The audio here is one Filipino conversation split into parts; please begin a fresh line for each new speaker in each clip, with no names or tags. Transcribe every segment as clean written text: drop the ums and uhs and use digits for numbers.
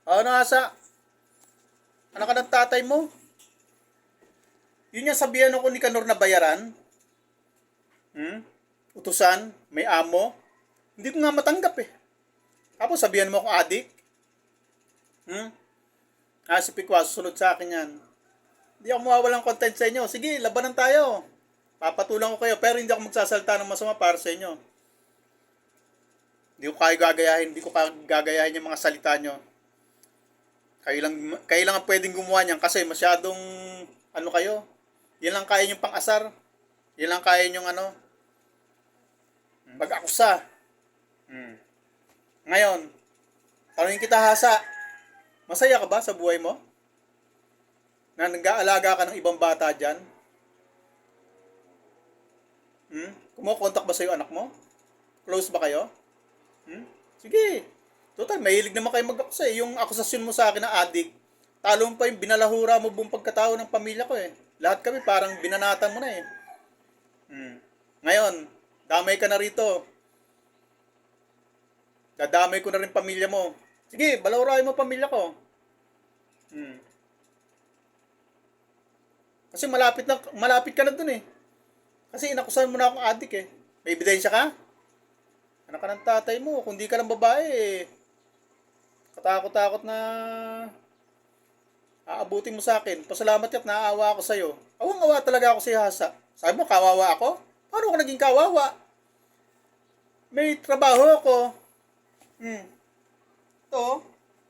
Ano asa? Anak ka ng tatay mo? Yun yung sabihan ako ni Kanor na bayaran? Hmm? Utusan? May amo? Hindi ko nga matanggap eh. Tapos sabihan mo akong adik? Hmm? Si Pikwa, susunod sa akin yan. Hindi ako mawawalang content sa inyo. Sige, labanan tayo. Papatulang ko kayo, pero hindi ako magsasalta ng masama para sa inyo. Hindi ko kayo gagayahin yung mga salita nyo. Kayo lang ang pwedeng gumawa niyan kasi masyadong, ano kayo, yan lang kaya yung pang-asar. Yan lang kaya yung mag-akusa. Hmm. Ngayon, tanongin kita hasa, masaya ka ba sa buhay mo? Na nag-aalaga ka ng ibang bata dyan? Kumukontak ba sa'yo anak mo? Close ba kayo? Sige. Total, mahilig naman kayo mag-akusa eh. Yung akusasyon mo sa akin na adik, talo mo pa yung binalahura mo buong pagkatao ng pamilya ko eh. Lahat kami parang binanatan mo na eh. Ngayon, damay ka na rito. Dadamay ko na rin pamilya mo. Sige, balawrain mo pamilya ko. Kasi malapit ka na dun eh. Kasi inakusahan mo na akong adik eh. May ebidensya ka? Anak ka ng tatay mo. Kung di ka lang babae eh. Katakot-takot na aabutin mo sa akin. Pasalamat ka't naaawa ako sa'yo. Awang-awa talaga ako sa Hasa. Sabi mo, kawawa ako? Paano ako naging kawawa? May trabaho ako.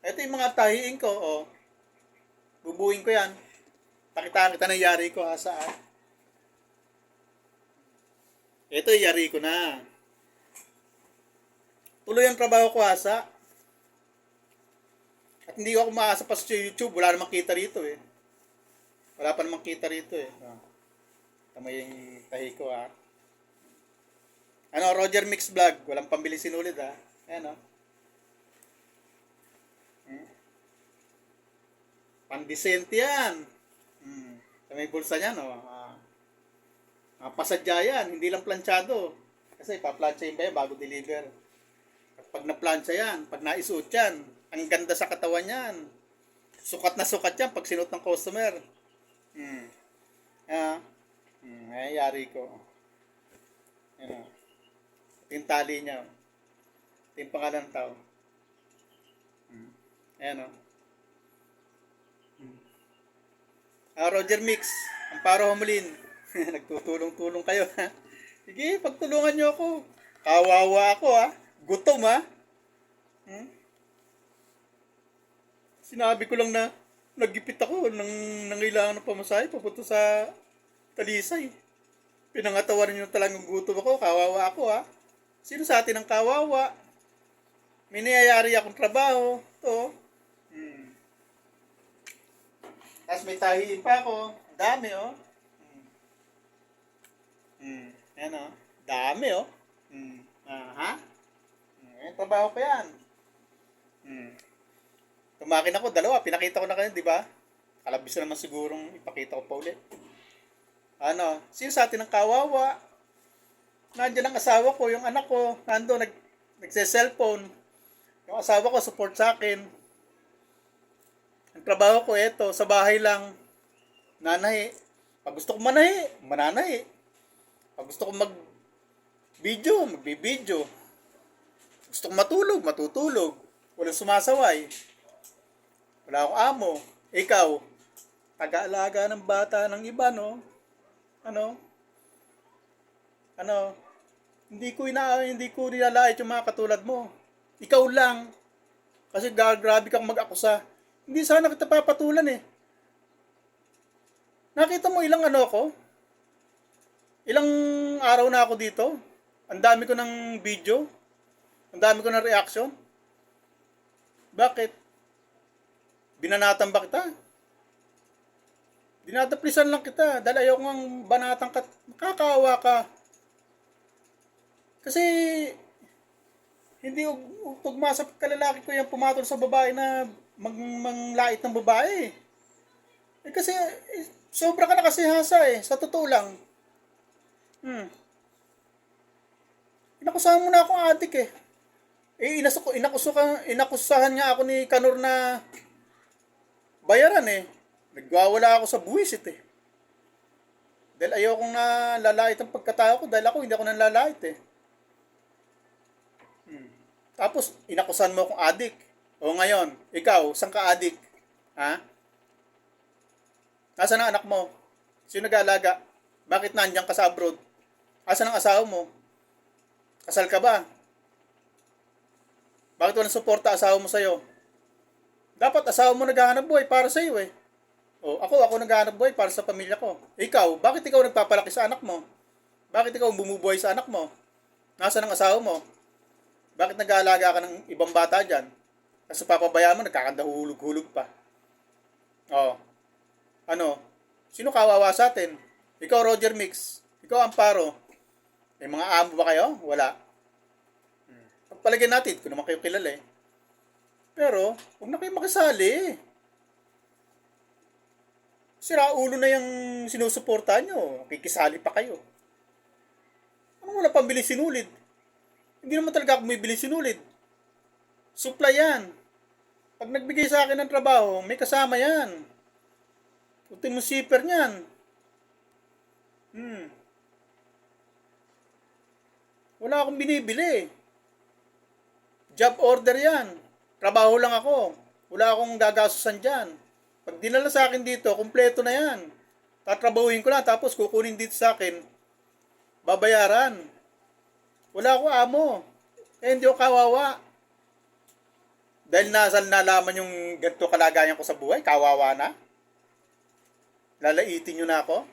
Ito yung mga tahiin ko. Oh. Bubuin ko yan. Pakitaan kita ng yari ko, Hasa. Ito yung yari ko na. Tuloy ang trabaho ko, Hasa. At hindi ako maasa pa sa YouTube. Wala namang kita rito eh. Wala pa namang kita rito eh. Tama yung tahi ko ha. Roger Mix Vlog. Walang pambili sinulid ha. Ayan o. Pandesente yan. Sa may bulsa niyan o. Pasadya yan. Hindi lang planchado. Kasi paplansya yung ba yan bago deliver. At pag naplansya yan, pag naisuot yan, ang ganda sa katawan yan. Sukat na sukat yan pag sinuot ng customer. Ay, yari ko. Ito yung tali niya. Ito yung pangalan ng tao. Ayan o. Roger Mix. Amparo Humulin. Nagtutulong-tulong kayo ha. Sige, pagtulungan nyo ako. Kawawa ako ha. Gutom ha. Sinabi ko lang na nagipit ako nang nangailangan ng pamasahe papunta sa Talisay. Pinangatawanan nyo talagang gutom ako. Kawawa ako ha. Sino sa atin ang kawawa? May niyayari akong trabaho. Ito. Tapos may tahiin pa ako. Dami oh. Ayan oh. Dami oh. Ha? Trabaho ko yan. Tumakin ako, dalawa. Pinakita ko na kayo, di ba? Kalabis na naman sigurong ipakita ko pa ulit. Sino sa atin ang kawawa? Nandiyan ang asawa ko, yung anak ko, nando, nagse-cellphone. Yung asawa ko, support sa akin. Ang trabaho ko, eto, sa bahay lang. Nanahi. Pag gusto ko mananahi. Pag gusto ko mag-video, magbi-video. Gusto ko matulog, matutulog. Walang sumasaway. Wala akong amo. Ikaw, taga-alaga ng bata ng iba, no? Hindi ko nilalait yung mga katulad mo. Ikaw lang. Kasi grabe kang mag-akusa. Hindi sana kita papatulan eh. Nakita mo ilang ko? Ilang araw na ako dito? Ang dami ko ng video. Ang dami ko ng reaction. Bakit? Binanatan ba kita? Dinadaplisan lang kita dahil ayaw kong banatang ka. Nakakaawa ka. Kasi hindi tugma sa kalalaki ko yung pumatol sa babae na manglait ng babae. Kasi sobra ka na kasi Hasa eh. Sa totoo lang. Inakusahan mo na akong adik eh. Inakusahan nga ako ni Kanor na bayaran eh. Nagwawala ako sa buwisit eh. Dahil ayokong nalalait ang pagkatao ko dahil ako hindi ako nanlalait eh. Tapos, inakusahan mo akong adik. O ngayon, ikaw, saan ka adik? Ha? Nasaan ang anak mo? Sino nag-aalaga? Bakit nandiyan ka sa abroad? Asan ang asawa mo? Kasal ka ba? Bakit walang suporta asawa mo sa'yo? Dapat asawa mo naghahanap buhay para sa'yo eh. O, ako naghahanap buhay para sa pamilya ko. Ikaw, bakit ikaw nagpapalaki sa anak mo? Bakit ikaw bumubuhay sa anak mo? Nasaan ang asawa mo? Bakit nag-aalaga ka ng ibang bata dyan? Kasi papabayaan mo, nagkakandahulog-hulog pa. O, ano? Sino kawawa sa atin? Ikaw, Roger Mix. Ikaw, Amparo. May mga amo ba kayo? Wala. Pagpalagyan natin, kung naman kayo kilala eh. Pero, huwag na kayo makisali. Sira ulo na yung sinusuportahan nyo. Kikisali pa kayo. Ano wala pambili sinulid? Hindi naman talaga ako bumibili sinulid. Supply yan. Pag nagbigay sa akin ng trabaho, may kasama yan. Ultimo shipper niyan. Wala akong binibili. Job order yan. Trabaho lang ako. Wala akong gagastusan dyan. Pag dinala sa akin dito, kumpleto na yan. Tatrabahuin ko lang, tapos kukunin dito sa akin. Babayaran. Wala akong amo. Eh, hindi ako kawawa. Dahil nalaman yung ganito kalagayan ko sa buhay, kawawa na. Lalaitin nyo na ako.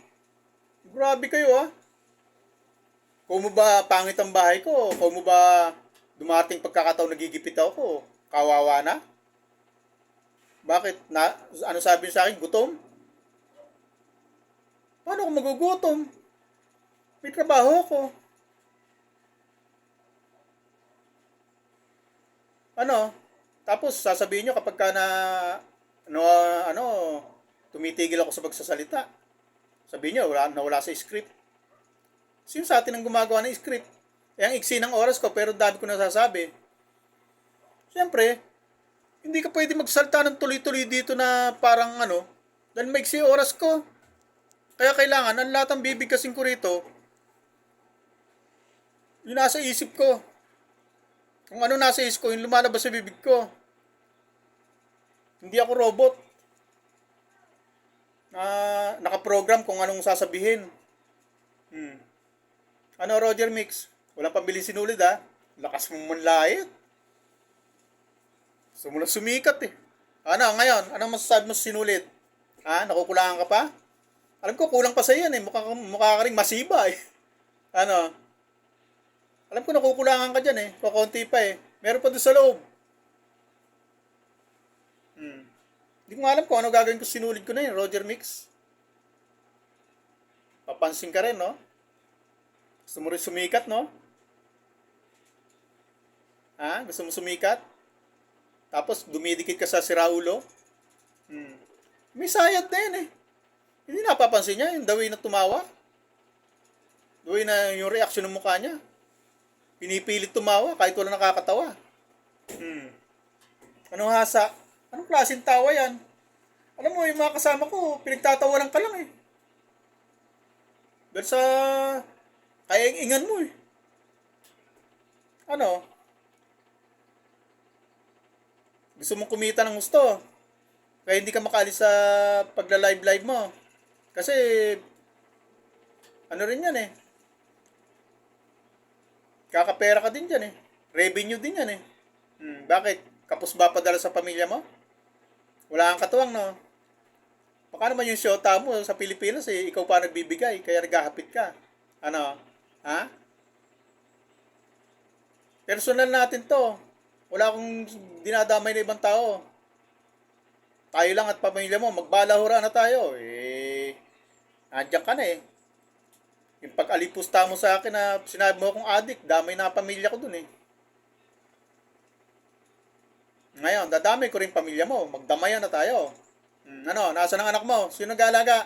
Grabe kayo ah. Kung mo ba pangit ang bahay ko? Kung mo ba dumating pagkakataon nagigipit ako? Kawawa na? Bakit? Ano sabi sa akin? Gutom? Paano ako magugutom? May trabaho ako. Ano? Tapos sasabihin nyo kapag ka ano, tumitigil ako sa pagsasalita. Sabihin nyo, wala sa script. Sino sa atin ang gumagawa ng script? Eh, ang iksi ng oras ko, pero dami ko nasasabi. Siyempre, hindi ka pwede magsalta ng tuloy-tuloy dito na parang dahil maiksi oras ko. Kaya kailangan, ang lahat ng bibigkasin ko rito, yung nasa isip ko. Kung ano nasa isip ko, yung lumalabas sa bibig ko. Hindi ako robot. Nakaprogram kung anong sasabihin. Ano, Roger Mix? Walang pambili sinulid ha. Lakas mong manlayit. Gusto mo lang sumikat eh. Ano, ngayon, anong masasabi mo sa sinulid? Ha? Nakukulangan ka pa? Alam ko, kulang pa sa yan eh. Mukha ka rin masiba eh. Ano? Alam ko, nakukulangan ka dyan eh. Kukunti pa eh. Meron pa doon sa loob. Hindi ko nga alam kung ano gagawin ko sinulid ko na yun, Roger Mix. Papansin ka rin, no? Gusto mo rin sumikat, no? Ha? Gusto mo sumikat? Tapos dumidikit ka sa siraulo? May sayad na yun eh. Hindi napapansin niya yung the way na tumawa. The way na yung reaksyon ng mukha niya. Pinipilit tumawa kahit wala nakakatawa. Anong hasa? Anong klaseng tawa yan? Alam mo, yung mga kasama ko, pinagtatawanan ka lang eh. Dahil sa kaing-ingan mo eh. Ano? Gusto mong kumita ng gusto. Kaya hindi ka makaalis sa pagla-live-live mo. Kasi, ano rin yan eh. Kakapera ka din dyan eh. Revenue din yan eh. Bakit? Kapos ba padala sa pamilya mo? Wala kang katuwang, no? Baka naman yung shota mo sa Pilipinas eh, ikaw pa nagbibigay, kaya naghahapit ka. Ano? Ha? Personal natin to. Wala akong dinadamay na ibang tao. Tayo lang at pamilya mo, magbalahura na tayo. Eh, nandiyan ka na eh. Yung pag-alipusta mo sa akin na sinabi mo akong adik, damay na pamilya ko dun eh. Ngayon, dadamay ko rin pamilya mo. Magdamayan na tayo. Ano, nasa ng anak mo? Sino nag-aalaga?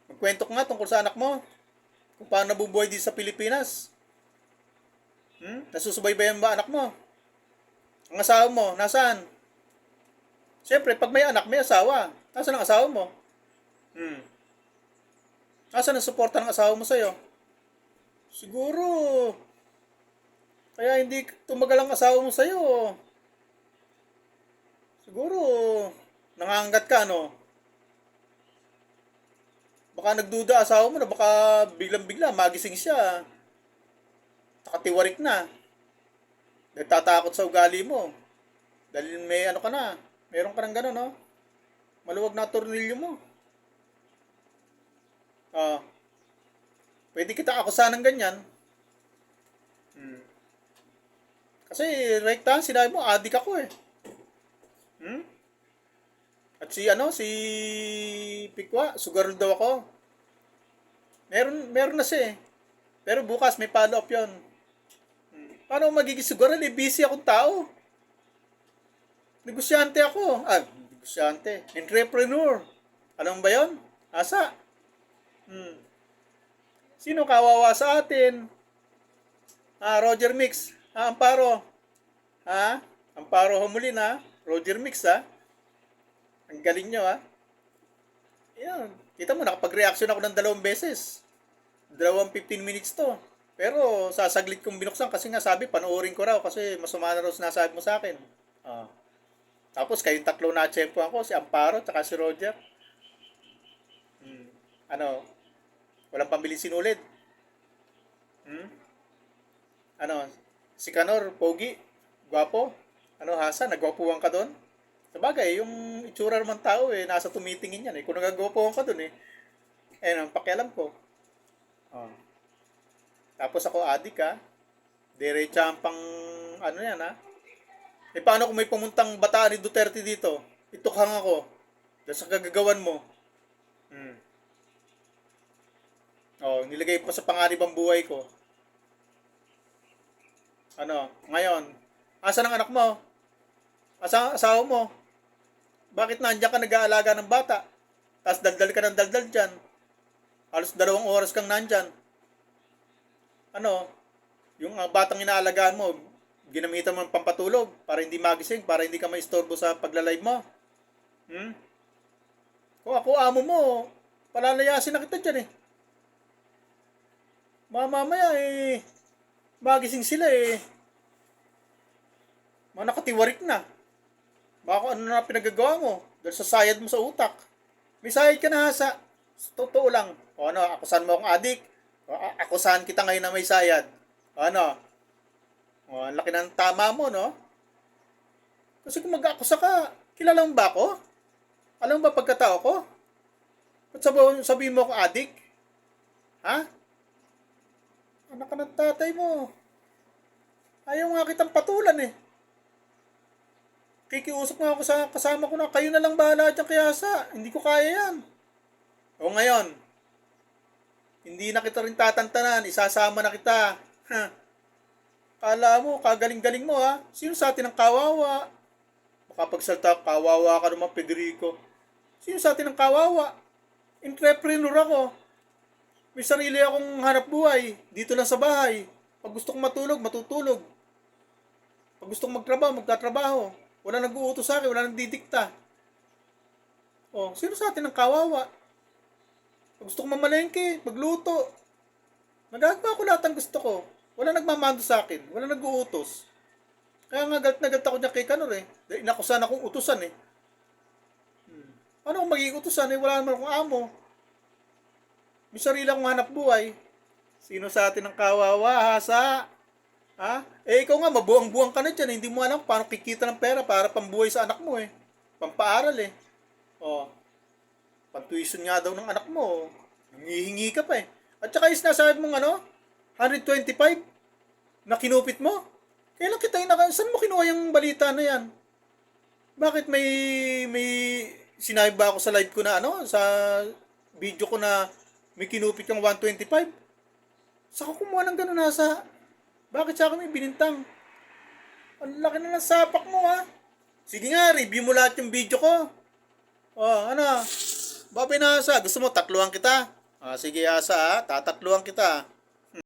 Magkwento ko nga tungkol sa anak mo. Kung paano nabubuhay dito sa Pilipinas. Nasusubaybayan ba anak mo? Ang asawa mo, nasaan? Siyempre, pag may anak, may asawa. Nasaan ang asawa mo? Hmm. Nasaan ang suporta ng asawa mo sa'yo? Siguro, kaya hindi tumagal ang asawa mo sa'yo. Siguro, nangangagat ka, no? Baka nagduda asawa mo na baka biglang-bigla magising siya. Nakatiwarik na. Nagtatakot sa ugali mo. Dahil may ano ka na. Meron ka ng gano'n, no? Maluwag na tornilyo mo. Ah, pwede kita akusahan ng ganyan. Hmm. Kasi right time, sinabi mo, adik ako eh. Hmm? At si ano, si Pikwa, sugar daw ako. Meron na siya eh. Pero bukas may follow-up yun. Paano ako magiging sugaral eh? Busy akong tao. Negosyante ako. Negosyante. Entrepreneur. Alam mo ba yun? Asa? Hmm. Sino kawawa sa atin? Roger Mix. Amparo. Amparo Humulin ha. Roger Mix ha. Ang galing nyo ha. Yan. Kita mo, nakapag-reaction ako ng 2 beses. 15 minutes to. Pero sasaglit kong binuksan kasi nga sabi, panoorin ko raw kasi masama na raw sinasabi mo sa akin. Tapos kayong tatlo na tsempo ako, si Amparo at si Roger. Ano, walang pambili sinulid. Ano, si Kanor, pogi, gwapo. Ano, Hasan, nagwapuhan ka doon? Sabagay, yung itsura naman tao eh, nasa tumitingin yan eh. Kung nagagwapuhan ka doon eh, ang pakialam ko. Tapos ako adik ha. Diretsa ang pang ano yan ha. Paano kung may pumuntang bataan ni Duterte dito? Itukhang ako. Dahil sa kagagawan mo. Nilagay pa sa panganib ang buhay ko. Ano, ngayon, asan ang anak mo? Asa ang asawa mo? Bakit nandiyan ka nag-aalaga ng bata? Tapos daldal ka ng daldal dyan. Halos 2 oras kang nandyan. Ano, yung batang inaalagaan mo, ginamitan mo ng pampatulog para hindi magising, para hindi ka maistorbo sa pagla-live mo. Kung ako amo mo, palalayasin na kita dyan eh. Mamaya eh, magising sila eh. Mga nakatiwarik na. Baka ano na pinagagawa mo dahil sa sayad mo sa utak. May sayad ka na sa totoo lang. Ano, akusan mo akong adik. Akusahan kita ngayon na may sayad. Ano? Ang laki ng tama mo, no? Kasi kung mag-akusa ka, kilala mo ba ako? Alam mo ba pagkatao ko? Ba't sabihin mo ako adik? Ha? Anak ka ng tatay mo. Ayaw nga kitang patulan eh. Kikiusap nga ako sa kasama ko na kayo na lang bahala dyan kaya sa. Hindi ko kaya yan. O ngayon, hindi na kita rin tatantanan, isasama na kita. Kala mo, kagaling-galing mo ha. Sino sa atin ang kawawa? Makapagsalta, kawawa ka naman, Federico. Sino sa atin ang kawawa? Entrepreneur ako. May sarili akong hanap buhay. Dito lang sa bahay. Pag gusto kong matulog, matutulog. Pag gusto kong magtrabaho, magtatrabaho. Wala nag-uutos sa akin, wala nagdidikta. Sino sa atin ang kawawa? Pag gusto kong mamalengke, magluto. Magagawa ko lahat ang gusto ko. Wala nagmamando sa akin. Wala nag-uutos. Kaya nga galit na galit ako dyan kay Kanor eh. Dahil inakusan akong utusan eh. Ano kung magiging utusan eh? Wala naman akong amo. May sarili akong hanap buhay. Sino sa atin ang kawawa, Hasa? Ha? Ikaw nga, mabuang-buang ka na dyan. Hindi mo alam paano kikita ng pera para pambuhay sa anak mo eh. Pampaaral eh. Pantuition nga daw ng anak mo. Nangihingi ka pa eh. At saka yung sinasabi mong 125 na kinupit mo. Kailan kita saan mo kinuha yung balita na yan? Bakit may sinabi ba ako sa live ko na sa video ko na may kinupit yung 125? Saka kumuha ng gano'n nasa. Bakit sa akin may binintang? Ang laki na ng sapak mo ha. Sige nga, review mo lahat yung video ko. Babay na Asa. Gusto mo tatluhan kita? Sige Asa ha, tatatluhan kita.